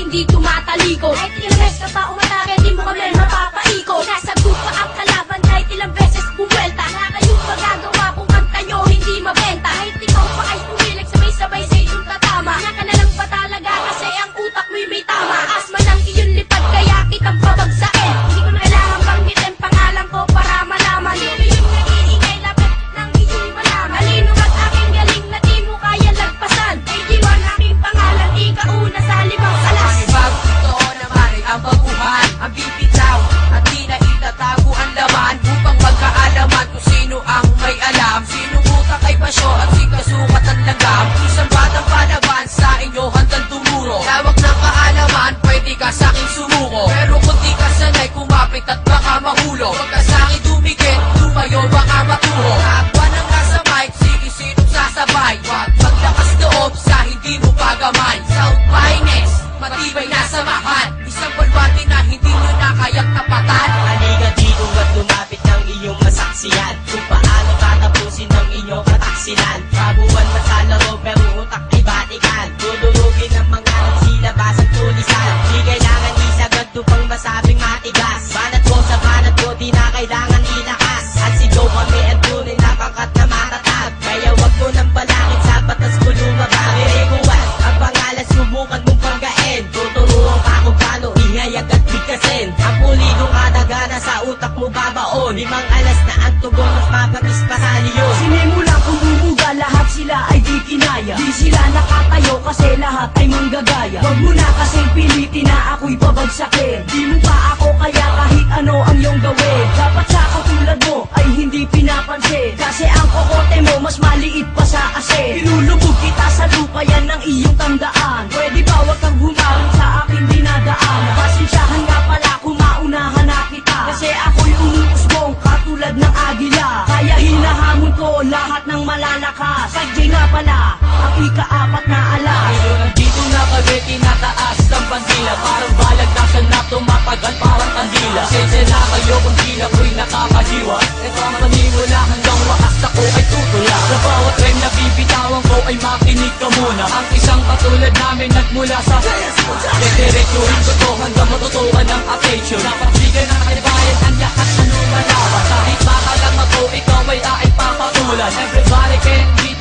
hindi tumatalikod. Kahit ilang beses ka pa umatake, di mo kami mapapaikot. Nasagot pa ang kalaban kahit ilang beses bumwelta. Na kayong magagawa kung kanta nyo hindi mabenta. Kahit ikaw pa ay pumilag sabay-sabay sa inyong tatama. Wala ka na lang ba talaga kasi ang utak mo'y may tama. Asma ng iyong lipad kaya kitang pabagsain. Hindi ko na kailangan banggitin pangalan ko para malaman. Sino yung nag-iingay lapit ng iyong malaman. Malino at aking galing na di mo kaya lagpasan. Ay diwan aking pangalan, ikauna sa limang alas. Pag totoo naman ay ang baguhan, ang bibitaw at di na itatago ang laman. Upang magkaalaman kung sino ang may alam. Sinong utak ay pasyo at si kasukat ang lagam. Isang batang palaban sa inyo handang tumuro. Lawak ng kaalaman, pwede ka sa aking sumuko. Pero kung di ka sanay kumapit at baka mahulog. Huwag ka sa akin dumikit, tumayo baka maturo. Takwa ng nasa mic, sige sinong sasabay. Huwag maglakas loob sa hindi mo pagamay. South Finest, matibay na samahan. Isang balwarte na hindi nyo na kayang tapatan. Halika dito at lumapit ng iyong masaksiyan kung paano tatapusin ng inyong kataksilan. Kabuuan na sa laro pero utak ay batikan. Dudurugin ang mga silabas at tulisan. Di kailangan isagad upang masabing matigas. Banat ko sa banat ko, di na kailangan ilakas. At sigaw kami at tunay na pangkat na matatag. Kaya wag mo nang balakit sa batas ko lumabas. Direkuan ang pangalan, subukan mong panggain. Tuturuan ka kung paano ihayag at bigkasin. Ang puligong kadagana sa utak mo babaon. 5 alas na ang tugon at mapagis pa sa liyon. Sinimula kung bumuga, lahat sila ay di kinaya. Di sila nakatayo kasi lahat ay manggagaya. Wag mo na kasing pilitin na ako'y pabagsakin. Di mo pa ako kaya kahit ano ang iyong gawin. Dapat sa katulad mo ay hindi pinapansin. Kasi ang kokote mo mas maliit pa sa asin. Pinulubog kita sa lupa, yan ang iyong tandaan. Pwede ba wag kang humarang sa aking dinadaan. Pasensyahan nga pala kung maunahan na kita. Kasi ako'y umuusbong katulad ng agila. Kaya hinahamon ko lahat ng malalakas. Sadyay nga pala ang ika-4 na alas. Dito na kami tinataas ng bandila. Parang balag na siya na tumatagal parang kandila. Sensya na kayo kung tila ko'y nakakahiwa. Ito ang panimula hanggang wakas ako ay tutula. Sa bawat rhyme na bibitawan ko ay makinig ka muna. Ang isang katulad namin nagmula sa dediretsuhin ko to hanggang matutukan ng attention. Napagbigay ng kaibayan ang lahat ano malaman. Kahit baka lang ako, ikaw ay aking papatulan. Everybody can be